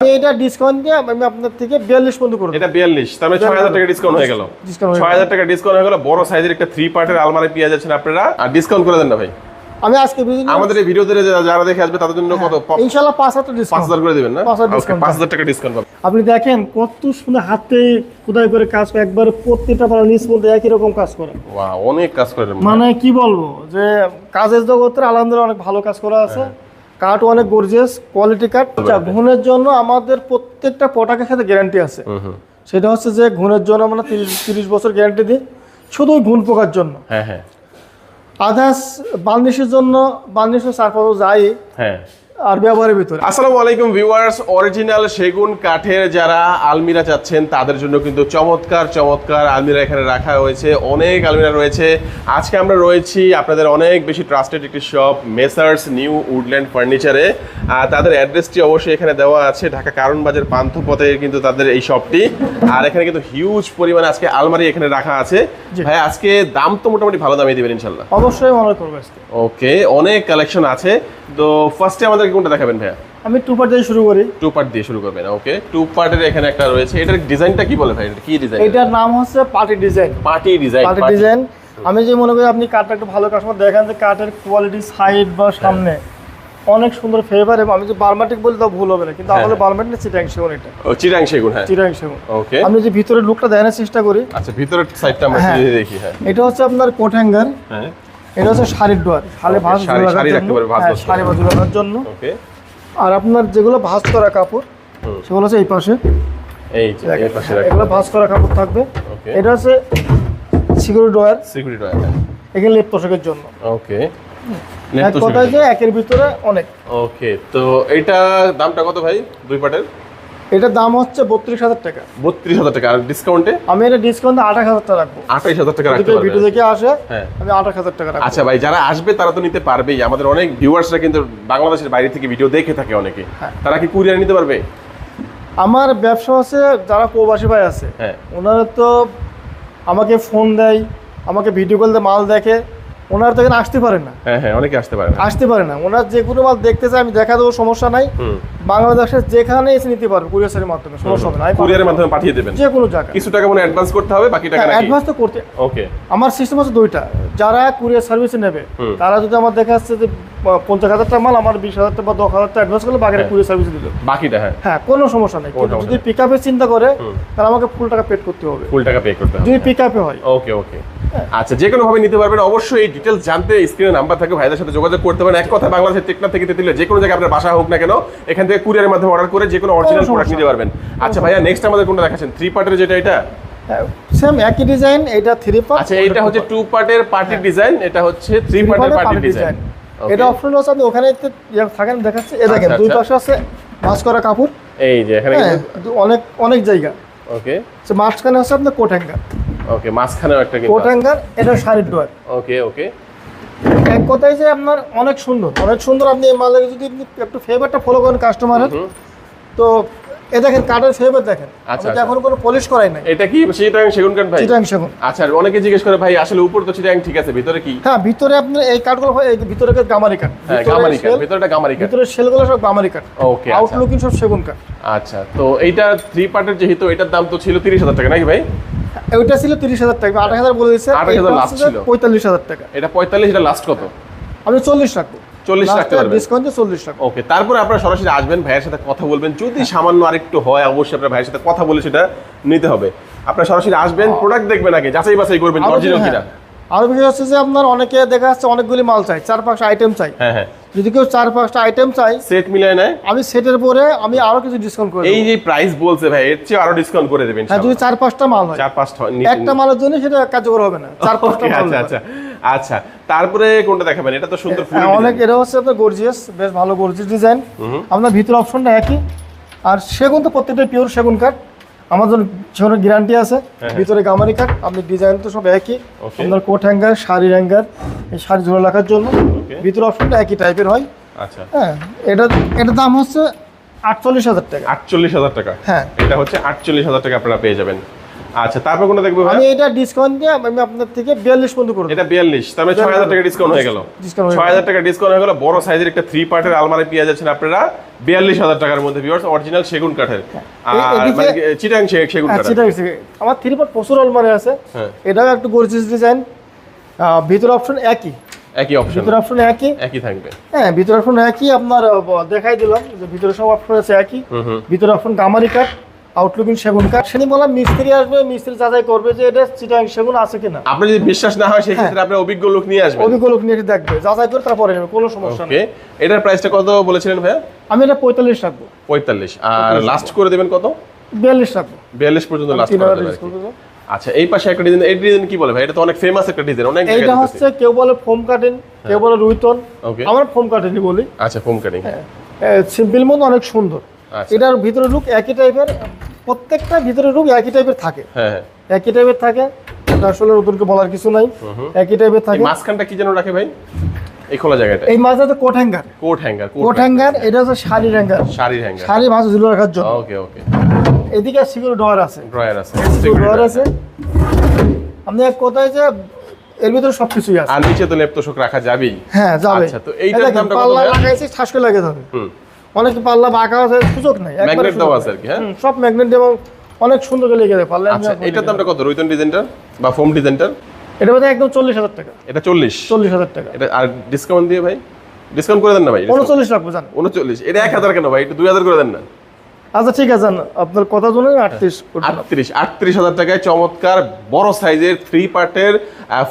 এটা ডিসকাউন্ট দিয়ে আমি আপনার থেকে 42 পর্যন্ত করে দেব। এটা 42, তার মানে 6000 টাকা ডিসকাউন্ট হয়ে গেল। 6000 টাকা ডিসকাউন্ট হয়ে গেল। বড় সাইজের একটা 3 পার্টের আলমারি পেয়ে যাচ্ছেন আপনারা। আর ডিসকাউন্ট করে দেন না ভাই। আমি আজকে আমাদের এই ভিডিওতে যারা দেখে আসবে তাদের জন্য কত? ইনশাআল্লাহ 5000 ডিসকাউন্ট 5000 করে দিবেন না? 5000 টাকা ডিসকাউন্ট পাবেন। আপনি দেখেন কত সুন্দর হাতে খোদাই করে কাজ করে, একবার প্রত্যেকটা পারা নিচ পর্যন্ত একই রকম কাজ করে। ওয়াও, অনেক কাজ করেন। মানে কি বলবো যে কাজের জগতে আলহামদুলিল্লাহ অনেক ভালো কাজ করা আছে। কাঠ অনেক গর্জিয়াস কোয়ালিটি কাঠ। ঘুণের জন্য আমাদের প্রত্যেকটা প্রোডাক্টের সাথে গ্যারান্টি আছে। সেটা হচ্ছে যে ঘুণের জন্য আমরা 30 বছর গ্যারান্টি দিই, শুধু ঘুণ পোকার জন্য। হ্যাঁ হ্যাঁ। আদার্স বার্নিশের জন্য বার্নিশের সারফারও যায়। হ্যাঁ। আর ব্যবহারের ভিতরে। আসসালামু আলাইকুম ভিউয়ার্স, অরিজিনাল সেগুন কাঠের যারা আলমিরা চাচ্ছেন তাদের জন্য কিন্তু চমৎকার চমৎকার আলমিরা এখানে রাখা হয়েছে। অনেক আলমিরা রয়েছে। আজকে আমরা রয়েছি আপনাদের অনেক বেশি ট্রাস্টেড একটি শপ মেসার্স নিউ উডল্যান্ড ফার্নিচারে। তাদের অ্যাড্রেসটি অবশ্যই এখানে দেওয়া আছে, ঢাকা কারণ বাজার পান্থপথে কিন্তু তাদের এই শপটি। আর এখানে কিন্তু হিউজ পরিমাণে আজকে আলমারি এখানে রাখা আছে। ভাই আজকে দাম তো মোটামুটি ভালো দামে দিবেন ইনশাআল্লাহ? অবশ্যই মনে করব আজকে। ওকে, অনেক কালেকশন আছে। তো ফার্স্টে আমাদের কোনটা দেখাবেন ভাইয়া? আমি টু পার্ট দিয়ে শুরু করি। টু পার্ট দিয়ে শুরু করবেন। ওকে, টু পার্টের এখানে একটা রয়েছে। এটার ডিজাইনটা কি বলে ভাই? এটা কি ডিজাইন? এটার নাম হচ্ছে party design. Party design. Party design. আমি যে মনে করি আপনি কাঠটা একটু ভালো কাস্টমার দেখেন যে কাঠের কোয়ালিটি সাইড বা সামনে অনেক সুন্দর ফেভার। এবং আমি যে বার্মাটিক বলি তাও ভুল হবে না, কিন্তু আসলে বার্মাটিক না, চিটাং সেগুন। এটা ও চিটাং সেগুন। হ্যাঁ চিটাং সেগুন। ওকে, আমি যে ভিতরের লুকটা দেখানোর চেষ্টা করি। আচ্ছা, ভিতরের সাইডটা আমরা দেখি। হ্যাঁ, এটা হচ্ছে আপনার কোট হ্যাঙ্গার। হ্যাঁ, এটা হচ্ছে শাড়ির ডোয়ার, শাড়ি ভাঁজ শাড়ি ভাঁজ রাখার জন্য। ওকে, আর আপনার যেগুলো ভাঁজ করা কাপড় সেগুলো হচ্ছে এই পাশে, এই যে এই পাশে এগুলো ভাঁজ করা কাপড় থাকবে। ওকে, এটা হচ্ছে সিকিউরিটি ডোয়ার, সিকিউরিটি ডোয়ার। এখানে লেপ তোষকের জন্য। ওকে, এক কথায় যে একের ভিতরে অনেক। ওকে, তো এইটা দামটা কত ভাই দুই পার্টের? এটার দাম হচ্ছে 32000 টাকা। 32000 টাকা। আর ডিসকাউন্টে? আমি এটা ডিসকাউন্টে 28000 টাকা রাখবো। 28000 টাকা রাখতে পারবেন? ভিডিও দেখে আসে, হ্যাঁ, আমি 28000 টাকা রাখবো। আচ্ছা ভাই, যারা আসবে তারা তো নিতে পারবেই। আমাদের অনেক ভিউয়ার্সরা কিন্তু বাংলাদেশের বাইরে থেকে ভিডিও দেখে থাকে অনেকে। তারা কি কুরিয়ার নিতে পারবে? আমার ব্যবসা আছে, যারা প্রবাসী ভাই আছে, হ্যাঁ, ওনারা তো আমাকে ফোন দেয়, আমাকে ভিডিও কল দিয়ে মাল দেখে। ওনারা তো এখানে আসতে পারে না। হ্যাঁ হ্যাঁ, অনেকে আসতে পারে না। আসতে পারে না। ওনার যে কোনো মাল দেখতে চায় আমি দেখা দেবো, সমস্যা নাই। বাংলাদেশের যেখানে এসে নিতে পারবে কুরিয়ারের মাধ্যমে, সমস্যা হবে না। কুরিয়ারের মাধ্যমে পাঠিয়ে দেবেন যে কোনো জায়গায়। কিছু টাকা মনে অ্যাডভান্স করতে হবে, বাকি টাকা নাকি? অ্যাডভান্স তো করতে। ওকে, আমার সিস্টেম হচ্ছে দুইটা। যারা কুরিয়ার সার্ভিসে নেবে তারা যদি আমার দেখা যাচ্ছে যে 50000 টাকা মাল আমার 20000 টাকা বা 10000 টাকা অ্যাডভান্স করলে বাকিটা কুরিয়ার সার্ভিসে দিল বাকিটা। হ্যাঁ হ্যাঁ, কোনো সমস্যা নেই। কিন্তু যদি পিক আপের চিন্তা করে তাহলে আমাকে ফুল টাকা পে করতে হবে। ফুল টাকা পে করতে হবে যদি পিক আপে হয়। ওকে ওকে, আচ্ছা, যে কোনো ভাবে নিতে পারবেন। অবশ্যই এই ডিটেইলস জানতে স্ক্রিনে নাম্বার থাকে, ভাইদের সাথে যোগাযোগ করতে পারেন। এক কথা, বাংলাদেশের টেকনাফ থেকে তেতুলিয়া যে কোনো জায়গায় আপনার বাসা হোক না কেন, এখান থেকে কুরিয়ারের মাধ্যমে অর্ডার করে যে কোনো অরিজিনাল প্রোডাক্ট নিতে পারবেন। আচ্ছা ভাইয়া, নেক্সট আমাদের কোনটা দেখাচ্ছেন? 3 পার্টের যেটা, এটা সেম একই ডিজাইন। এটা 3 পার্ট। আচ্ছা, এটা হচ্ছে 2 পার্টের পার্টি ডিজাইন, এটা হচ্ছে 3 পার্টের পার্টি ডিজাইন। এটা অপশন আছে, আপনি ওখানে থাকেন দেখাচ্ছে। এই দেখেন দুই পাশে আছে ভাঁজ করা কাপড়। এই যে এখানে অনেক অনেক জায়গা। ওকে, সো মাঝখানে আছে আপনার কোট হ্যাঙ্গার। ওকে, মাঝখানেও একটা কিন্তু কোট হ্যাঙ্গার। এটা শাড়ির ডোয়ার। ওকে ওকে, এক কথায় যে আপনার অনেক সুন্দর, অনেক সুন্দর। আপনি এই মালের যদি একটু ফেভারটা ফলো করেন কাস্টমারের, তো এ দেখেন কাঠের ফেভার দেখেন। আচ্ছা, এখন কোনো পলিশ করাই নাই। এটা কি চিটাং সেগুন কাঠ ভাই? চিটাং সেগুন। আচ্ছা, অনেকে জিজ্ঞেস করে ভাই আসলে উপর তো চিটাং ঠিক আছে, ভিতরে কি? হ্যাঁ, ভিতরে আপনার এই কাঠগুলো হয়, এই ভিতরে গামারি কাঠ। হ্যাঁ, গামারি কাঠ, ভিতরটা গামারি কাঠ। ভিতরে শেলগুলো সব গামারি কাঠ। ওকে, আউটলুকিং সব সেগুন কাঠ। আচ্ছা, তো এইটা 3 পার্টের যেহেতু, এটার দাম তো ছিল 30000 টাকা নাকি ভাই? ওইটা ছিল 30000 টাকা, 28000 বলে দিয়েছে। 28000 লাস্ট ছিল। 45000 টাকা। এটা 45, এটা লাস্ট কত? আমি 40 রাখবো। 40 রাখতে পারবেন? ডিসকাউন্টে 40 টাকা। ওকে, তারপরে আপনারা সরাসরি আসবেন, ভাইয়ের সাথে কথা বলবেন। যদি সামান্য আরেকটু হয়, অবশ্যই আপনার ভাইয়ের সাথে কথা বলে সেটা নিতে হবে। আপনারা সরাসরি আসবেন, প্রোডাক্ট দেখবেন আগে, যাচাই বাছাই করবেন অরিজিনাল কিনা। আর বিষয় হচ্ছে যে আপনার অনেকে দেখা যাচ্ছে অনেকগুলি মাল চাই, 4-5টা আইটেম চাই। হ্যাঁ হ্যাঁ, যদি কেউ 4-5টা আইটেম চাই, সেট মিলায় নেয়, আমি সেটের পরে আমি আরো কিছু ডিসকাউন্ট করে দেব। এই যে প্রাইস বলছে ভাই, এর চেয়ে আরো ডিসকাউন্ট করে দেবেন। হ্যাঁ, যদি 4-5টা মাল হয়। 4-5টা একটা মালের জন্য সেটা কার্যকর হবে না, 4-5টা মাল। আচ্ছা আচ্ছা আচ্ছা, তারপরে কোনটা দেখাবেন? এটা তো সুন্দর ফুল অনেক। এটা হচ্ছে আপনার গর্জিয়াস, বেশ ভালো গর্জিয়াস ডিজাইন। আপনার ভিতর অপশনটা একই। আর সেগুন তো প্রত্যেকটা পিওর সেগুন কাঠ। আমাদের সেগুনের গ্যারান্টি আছে। ভিতরে গামারি কাঠ। আপনি ডিজাইন তো সব একই। আপনার কোট হ্যাঙ্গার, শাড়ির হ্যাঙ্গার, এই শাড়ি ঝোলা রাখার জন্য ভিতর অপশনটা একই টাইপের হয়। আচ্ছা, হ্যাঁ, এটার দাম হচ্ছে 48000 টাকা। 48000 টাকা। হ্যাঁ, এটা হচ্ছে 48000 টাকা আপনারা পেয়ে যাবেন। আচ্ছা, তারপর কোনটা দেখবো ভাই? আমি এটা ডিসকাউন্ট দিয়ে আমি আপনার থেকে 42 পর্যন্ত করে দেব। এটা 42, তার মানে 6000 টাকা ডিসকাউন্ট হয়ে গেল। 6000 টাকা ডিসকাউন্ট হয়ে গেল। বড় সাইজের একটা 3 পার্টের আলমারি পেয়ে যাচ্ছেন আপনারা 42000 টাকার মধ্যে ভিউয়ার্স, অরিজিনাল সেগুন কাঠের। আর মানে চিটাং সেগুন কাঠ। চিটাং আমার 3 পার্ট প্রচুর আলমারি আছে। এটাও একটু গর্জিয়াস ডিজাইন, ভিতর অপশন একই অপশন, ভিতর অপশন একই থাকবে। হ্যাঁ, ভিতর অপশন একই, আপনার দেখাই দিলাম যে ভিতরে সব অপশন আছে একই। ভিতর অপশন গামারি কাঠ, আউটলুকিং সেগুন কাঠ। সেদিন বললাম মিস্ত্রি আসবে, মিস্ত্রি যাচাই করবে যে এটা চিটাং সেগুন আছে কিনা। আপনি যদি বিশ্বাস না হয় সেই ক্ষেত্রে আপনি অভিজ্ঞ লোক নিয়ে আসবেন, অভিজ্ঞ লোক নিয়ে দেখবে, যাচাই করে তারপরে নেবে, কোনো সমস্যা নেই। ওকে, এটার প্রাইসটা কত বলেছিলেন ভাইয়া? আমি এটা 45 রাখবো। 45, আর লাস্ট করে দেবেন কত? 42 রাখবো। 42 পর্যন্ত লাস্ট করে দেবেন। আচ্ছা, এই পাশে একটা ডিজাইন, এই ডিজাইন কি বলে ভাই? এটা তো অনেক ফেমাস একটা ডিজাইন, অনেক জায়গায় এটা হচ্ছে কেউ বলে ফোম কাটিং, কেউ বলে রুইতন, আমরা ফোম কাটিংই বলি। আচ্ছা, ফোম কাটিং, সিম্পল মতো অনেক সুন্দর। এটার ভিতরে লুক একই টাইপের, প্রত্যেকটা ভিতরে লুক একই টাইপের থাকে। হ্যাঁ, একই টাইপের থাকে, এটা আসলে নতুনকে বলার কিছু নাই, একই টাইপের থাকে। মাঝখানটা কি যেন রাখে ভাই এই খোলা জায়গাটা? এই মাঝে কোট হ্যাঙ্গার, এটা হচ্ছে শাড়ির হ্যাঙ্গার, শাড়ি মাছ ঝুলে রাখার জন্য। ওকে ওকে, এদিকে সিকিউর ড্রয়ার আছে, ড্রয়ার আছে। আপনি এক কথায় যে এর ভিতরে সবকিছুই আছে। আর নিচে তো লেপ তোষক রাখা যাবেই। হ্যাঁ, যাবে। আচ্ছা, তো এইটার দামটা কত? পাল্লা লাগাইছে, ঠাস করে লাগিয়ে যাবে। অনেক পাল্লা বাঁকা আছে, সুযোগ নাই, ম্যাগনেট দেওয়া আছে আর কি। হ্যাঁ, সব ম্যাগনেট এবং অনেক সুন্দর করে লেগে যায় পাল্লা। আচ্ছা, এটার দামটা কত রুইতন ডিজাইনটার বা ফোম ডিজাইনটার? এটা বোধহয় একদম 40000 টাকা। এটা 40,000 টাকা। এটা আর ডিসকাউন্ট দিয়ে ভাই, ডিসকাউন্ট করে দেন না ভাই? 39 রাখবো জান। 39, এটা 1000 কেন ভাই? একটু 2000 করে দেন না। আচ্ছা ঠিক আছে, আপনার কথা শুনে 38,000 টাকায় চমৎকার বড় সাইজের 3 পার্টের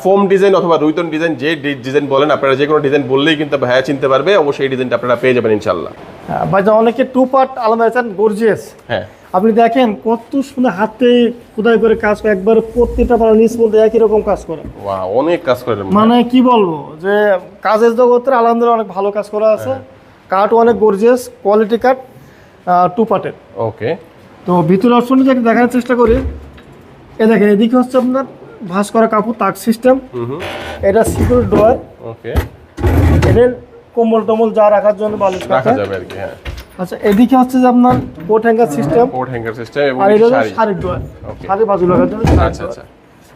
ফোম ডিজাইন অথবা রুইতন ডিজাইন, যে ডিজাইন বলেন আপনারা, যে কোনো ডিজাইন বললেই কিন্তু ভাইয়া চিনতে পারবে। অবশ্যই এই ডিজাইনটা আপনারা পেয়ে যাবেন ইনশাআল্লাহ। হ্যাঁ ভাই, অনেকে 2 পার্ট আলমারি চান গর্জিয়াস। হ্যাঁ, আপনি দেখেন কত সুন্দর হাতে খোদাই করে কাজ করে, একবার প্রত্যেকটা পারা নিচ মধ্যে একই রকম কাজ করে। ওয়াও, অনেক কাজ করেন। মানে কি বলবো যে কাজের জগতের আলহামদুলিল্লাহ অনেক ভালো কাজ করা আছে। কাঠ অনেক গর্জিয়াস কোয়ালিটি কাঠ, 2 পার্টের। ওকে, তো ভিতরে অপশনটা যদি দেখার চেষ্টা করি, দেখেন এদিকে হচ্ছে আপনার ভাঁজ করা কাপড়, তাক সিস্টেম। এটা সিকিউর ডোর। ওকে, এদের কম্বল টম্বল যা রাখার জন্য বালিশ রাখা যাবে আর কি। হ্যাঁ, আচ্ছা, এদিকে হচ্ছে যে আপনার কোট হ্যাঙ্গার সিস্টেম, এবং শাড়ির ডোর, শাড়ি বাজু লাগার জন্য। আচ্ছা আচ্ছা,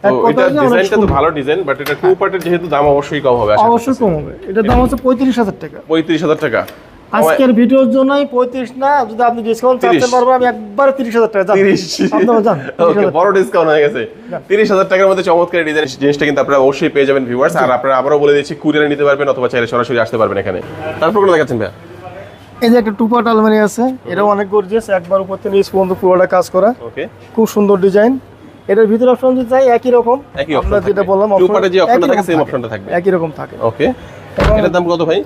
তো এটা ডিজাইনটা তো ভালো ডিজাইন, বাট এটা 2 পার্টের যেহেতু দাম অবশ্যই কম হবে। অবশ্যই কম হবে। এটার দাম হচ্ছে 35,000 টাকা। 35,000 টাকা আজকের ভিডিওর জন্যই 35 না, যদি আপনি ডিসকাউন্ট চাইতে পারবেন আমি একবার 30,000 টাকা জান। 30 আপনারা জান, ওকে, বড় ডিসকাউন্ট হয়ে গেছে। 30,000 টাকার মধ্যে চমৎকার ডিজাইন জিনিসটা কিন্তু আপনারা অবশ্যই পেয়ে যাবেন ভিউয়ার্স। আর আপনারা আবারও বলে দিচ্ছি, কুরিয়ারে নিতে পারবেন অথবা চাইলে সরাসরি আসতে পারবেন এখানে। তারপর কোন দেখাচ্ছেন ভাই? এই যে একটা 2 পার্ট আলমারি আছে, এটাও অনেক গর্জিয়াস, একবার উপর থেকে নিচ পর্যন্ত পুরোটা কাজ করা। ওকে, খুব সুন্দর ডিজাইন। এটার ভিতর অপশন যদি চাই একই রকম, আমরা যেটা বললাম 2 পার্টে যে অপশনটা থাকে সেম অপশনটা থাকবে, একই রকম থাকে। ওকে, এটার দাম কত ভাই?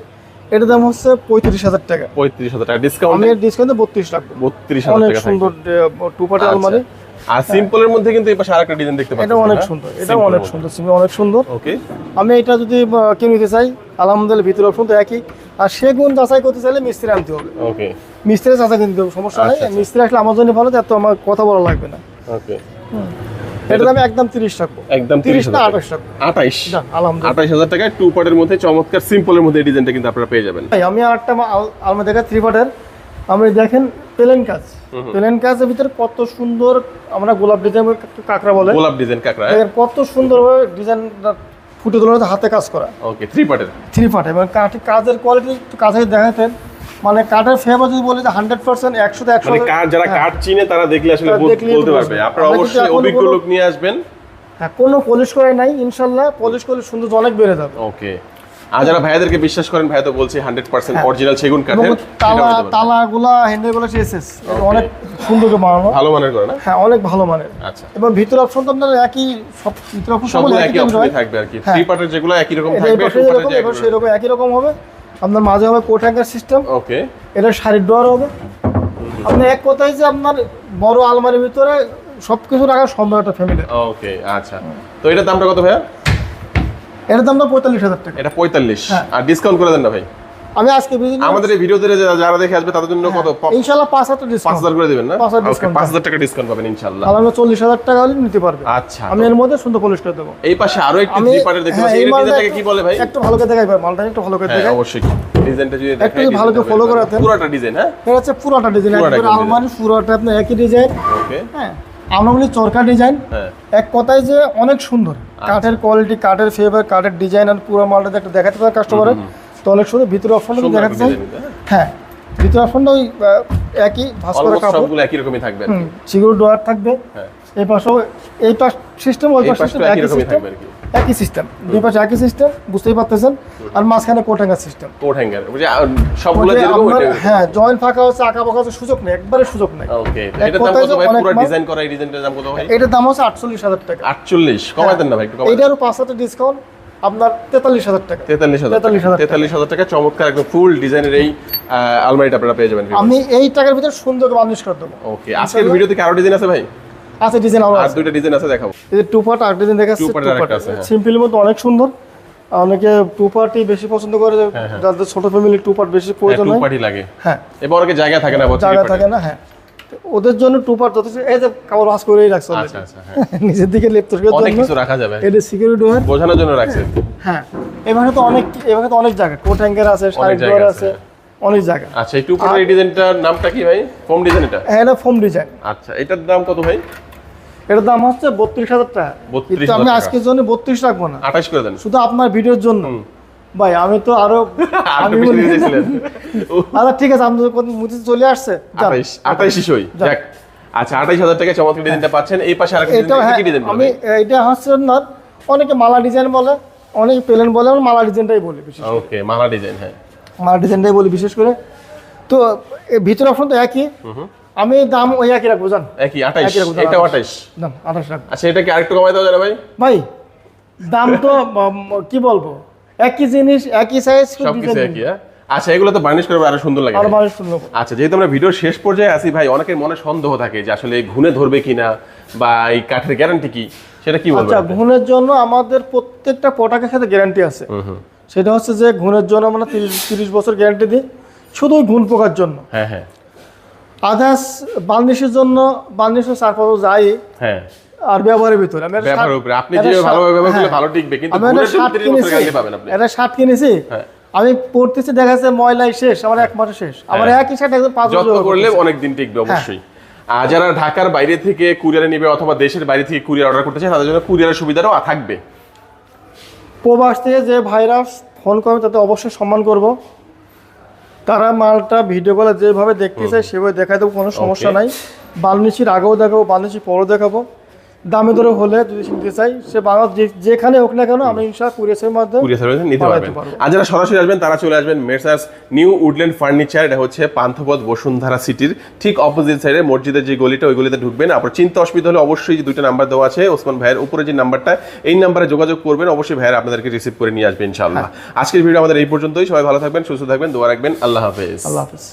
এটার দাম হচ্ছে 35,000 টাকা। 35,000 টাকা ডিসকাউন্ট? আমি ডিসকাউন্টে 32 রাখবো। 32,000 টাকা। অনেক সুন্দর 2 পার্ট আলমারি। আর সিম্পলের মধ্যে কিন্তু এই পাশে আরেকটা ডিজাইন দেখতে পাচ্ছেন, এটা অনেক সুন্দর, এটা অনেক সুন্দর, অনেক সুন্দর। ওকে, আমি এটা যদি কিনতে চাই আলহামদুলিল্লাহ ভিতরে অপশন তো একই। আর সেগুন যাচাই করতে চাইলে মিস্ত্রি আনতে হবে। ওকে, মিস্ত্রি যাচাই কিনতে হবে, সমস্যা নাই। মিস্ত্রি আসলে আমার জন্য ভালো, এত আমার কথা বলা লাগবে না। ওকে, এটা আমি একদম 30 রাখবো। একদম 30 না 28 রাখবো। 28, আলহামদুলিল্লাহ 28,000 টাকায় 2 পার্টের মধ্যে চমৎকার সিম্পলের মধ্যে এই ডিজাইনটা কিন্তু আপনারা পেয়ে যাবেন। আমি আরেকটা আলমারি দেখা 3 পার্টের, আপনি দেখেন প্লেন কাজ, প্লেন কাজের ভিতরে কত সুন্দর, আমরা গোলাপ ডিজাইন কাকড়া বলে, গোলাপ ডিজাইন কাকড়া, কত সুন্দরভাবে ডিজাইনটা ফুটে তোলার হাতে কাজ করা। ওকে, 3 পার্টের এবং কাজের কোয়ালিটি কাছে দেখাতেন, মানে কাঠের ফেভার যদি বলি যে 100% 100 মানে যারা কাঠ চিনে তারা দেখলে আসলে বলতে পারবে। আপনারা অবশ্যই অভিজ্ঞ লোক নিয়ে আসবেন। হ্যাঁ, কোনো পলিশ করে নাই, ইনশাআল্লাহ পলিশ করলে সুন্দর অনেক বেড়ে যাবে। ওকে, আর যারা ভাইয়াদেরকে বিশ্বাস করেন, ভাইয়া তো বলছি 100% অরিজিনাল সেগুন কাঠের। তালাগুলা হ্যান্ডেলগুলো এসএস অনেক সুন্দর করে বানানো, ভালো মানের করে না? হ্যাঁ, অনেক ভালো মানের। আচ্ছা, এবং ভিতর অপশন তো আপনার একই, সব ভিতর অপশন সব একই অপশনই থাকবে আর কি। 3 পার্টের যেগুলো একই রকম থাকবে, 2 পার্টের যেগুলো সেরকম একই রকম হবে। আপনার মাঝে হবে কোট হ্যাঙ্গার সিস্টেম। ওকে, এটা শাড়ির ডোর হবে। আপনি এক কথায় যে আপনার বড় আলমারির ভিতরে সবকিছু রাখার সম্ভব একটা ফ্যামিলি। ওকে, আচ্ছা, তো এটার দামটা কত ভাইয়া? এটার দামটা 45,000 টাকা। এটা 45, আর ডিসকাউন্ট করে দেন না ভাই? আমি আজকে আমাদের এই ভিডিওতে যারা দেখে আসবে তাদের জন্য কত? ইনশাআল্লাহ 5,000 ডিসকাউন্ট, 5,000 করে দিবেন না? 5,000 টাকা ডিসকাউন্ট পাবেন ইনশাআল্লাহ। তাহলে 40,000 টাকা হলে নিতে পারবে। আচ্ছা, আমি এর মধ্যে সুন্দর পলিশ করে দেব। এই পাশে আরো একটু 3 পার্টের দেখতে পাচ্ছি, এই ডিজাইনটাকে কি বলে ভাই? একটু ভালো করে দেখাই ভাই, মালটা একটু ভালো করে দেখাই। অবশ্যই, ডিজাইনটা যদি দেখাই, একটু ভালো করে ফলো করাতে। পুরোটা ডিজাইন? হ্যাঁ, এটা হচ্ছে পুরোটা ডিজাইন, একবার আলমারি পুরোটা আপনার একই ডিজাইন। ওকে, হ্যাঁ, আমরা বলি চরকা ডিজাইন, হ্যাঁ এক কথায় যে অনেক সুন্দর, কাঠের কোয়ালিটি, কাঠের ফেভার, কাঠের ডিজাইন আর পুরো মালটা একটা দেখাতে পারে কাস্টমারের, তো অনেক সুন্দর। ভিতরে অপশনটা সুন্দর দেখাতে চাই, design এটা। হ্যাঁ ভিতরে অপশনটা ওই একই ভাস্কর অলমোস্ট কাপড়, সবগুলো একই রকমই থাকবে আর কি। সিকিউর ডোয়ার থাকবে, হ্যাঁ এই পাশেও এই পাশ সিস্টেম, ওই এই পাশ সিস্টেম পাশটা একই একই রকমই সিস্টেম, থাকবে আর কি। একই সিস্টেম, দুই পাশে একই সিস্টেম, বুঝতেই পারতেছেন। আর মাঝখানে coat hanger system, coat hanger বুঝে সবগুলো যেরকম ওইটা। হ্যাঁ জয়েন্ট ফাঁকা হচ্ছে, আঁকা বাঁকা হচ্ছে, সুযোগ নেই, একবারে সুযোগ নেই। ওকে এক এটার দাম কথায় কত যে ভাই? অনেক পুরো মাল। ডিজাইন করা এই ডিজাইনটার দাম কত ভাই? এটার দাম হচ্ছে 48,000 টাকা। 48 কমাই দেন না ভাই, একটু কমাই। এইটারও 5,000 ডিসকাউন্ট, আপনার 43,000 টাকা। 43,000 43,000 টাকা চমৎকার একদম ফুল ডিজাইনের এই আলমারিটা আপনারা পেয়ে যাবেন। আমি এই টাকার ভিতরে সুন্দর বার্নিশ করে দেবো। ওকে আজকের ভিডিওতে কি আরো ডিজাইন আছে ভাই? আছে ডিজাইন আরো আর আছে, দুইটা ডিজাইন আছে দেখাবো। এই যে টু পার্ট আর ডিজাইন দেখাচ্ছে, Two part টু আর পার্ট একটা আছে, হ্যাঁ। সিম্পলের মধ্যে অনেক সুন্দর। অনেকে টু পার্টই বেশি পছন্দ করে, যাদের ছোট ফ্যামিলি টু পার্ট বেশি প্রয়োজন টু হয়। পার্টি লাগে, হ্যাঁ এবার অনেকে জায়গা থাকে না, জায়গা থাকে না, হ্যাঁ ওদের জন্য টু পার্ট যথেষ্ট। এই যে কাপড় ভাঁজ করেই রাখছে already। আচ্ছা আচ্ছা হ্যাঁ নিজের দিকে লেপ্ত অনেক জন্য কিছু রাখা যাবে, এটা সিকিউরিটি ডোর, বোঝানোর জন্য রাখছে। হ্যাঁ এবারে তো অনেক জায়গা, কোট হ্যাঙ্গার আছে, সাইড জায়গা ডোর আছে, আছে, অনেক জায়গা। আচ্ছা এই টু পার্টের এই ডিজাইনটার নামটা কি ভাই? ফোম ডিজাইন এটা? হ্যাঁ এটা ফোম ডিজাইন, আচ্ছা এটার দাম কত ভাই? এটার দাম হচ্ছে 32,000 টাকা। 32,000 কিন্তু আমি টাকা। আজকের জন্য 32 রাখবো না, 28 করে দেন। শুধু আপনার ভিডিওর জন্য। ভাই আমি তো আরো আরেকটু বেশি দিয়ে দিয়েছিলেন। আচ্ছা ঠিক আছে, আমি তো মুছে চলে আসছে, যান। 28 সই যাক। আচ্ছা 28,000 টাকায় চমৎকার ডিজাইনটা পাচ্ছেন। এই পাশে আরেকটা এটা ডিজাইন, হ্যাঁ, কি ডিজাইন আমি এটা হচ্ছে না, অনেকে মালা ডিজাইন বলে, অনেকে প্লেন বলে, আমি মালা ডিজাইনটাই বলি বিশেষ, ওকে মালা ডিজাইন, হ্যাঁ মালা ডিজাইনটাই বলি বিশেষ করে। তো ভিতরে অপশন তো একই, আমি দাম ওই একই রাখবো, জান একই 28, একই রাখবো, এটা 28। দাম 28 রাখবো। আচ্ছা এটা কি আরেকটু কমাই দেওয়া যাবে ভাই? ভাই দাম তো কি বলবো, একই জিনিস একই সাইজ, সবকিছু একই, হ্যাঁ আচ্ছা এগুলো তো বার্নিশ করবে আরো সুন্দর লাগে আর ভাই। মানুষ শুনলো। আচ্ছা যেহেতু আমরা ভিডিওর শেষ পর্যায়ে আছি ভাই, অনেকের মনে সন্দেহ থাকে যে আসলে ঘুনে ধরবে কিনা বা এই কাঠের গ্যারান্টি কি, সেটা কি বলবেন? আচ্ছা ঘুণের জন্য আমাদের প্রত্যেকটা প্রোডাক্টের সাথে গ্যারান্টি আছে। সেটা হচ্ছে যে ঘুণের জন্য আমরা 30 বছর গ্যারান্টি দিই, শুধু ওই ঘুণ পোকার জন্য। হ্যাঁ হ্যাঁ আদার্স বার্নিশের জন্য বার্নিশের সারফারও যাই, হ্যাঁ আর ব্যবহারের ভিতরে আমি একটা ব্যবহারের উপরে আপনি যে ভালোভাবে ব্যবহার করলে ভালো টিকবে, কিন্তু আমি একটা ঘুণের জন্য শার্ট 30 বছর কিনেছি, গ্যারান্টি পাবেন আপনি। একটা শার্ট কিনেছি, হ্যাঁ আমি পড়তেছি দেখা যাচ্ছে ময়লাই শেষ, আমার 1 মাসে শেষ, আমার একই শার্ট একদম 5 যত্ন বছর করলে অনেক দিন টিকবে অবশ্যই। আর যারা ঢাকার বাইরে থেকে কুরিয়ারে নেবে অথবা দেশের বাইরে থেকে কুরিয়ার অর্ডার করতে চায়, তাদের জন্য কুরিয়ারের সুবিধাও থাকবে। প্রবাস থেকে যে ভাইরাস ফোন করবে তাতে অবশ্যই সম্মান করব, তারা মালটা ভিডিও কলে যেভাবে দেখতে চাই সেভাবে দেখাই দেবো, কোনো সমস্যা নাই। বার্নিশির আগেও দেখাবো, বার্নিশির পরেও দেখাবো, দামে দরে হলে যদি নিতে চাই সে বাংলা যেখানে হোক না কেন আমি ইনশাআল্লাহ কুরিয়ারের মাধ্যমে কুরিয়ার সার্ভিস নিতে বানাইতে পারবেন। পারবো। আর যারা সরাসরি আসবেন তারা চলে আসবেন মেসার্স নিউ উডল্যান্ড ফার্নিচার, এটা হচ্ছে পান্থপথ বসুন্ধরা সিটির ঠিক অপোজিট সাইডে মসজিদের যে গলিটা, ওই গলিতে ঢুকবেন। আপনার চিন্তা অসুবিধা হলে অবশ্যই যে 2টা নাম্বার দেওয়া আছে ওসমান ভাইয়ের উপরে যে নাম্বারটা, এই নাম্বারে যোগাযোগ করবেন, অবশ্যই ভাইয়ের আপনাদেরকে রিসিভ করে নিয়ে আসবেন ইনশাআল্লাহ। আজকের ভিডিও আমাদের এই পর্যন্তই, সবাই ভালো থাকবেন, সুস্থ থাকবেন, দোয়া রাখবেন, আল্লাহ হাফেজ। আল্লাহ হাফেজ।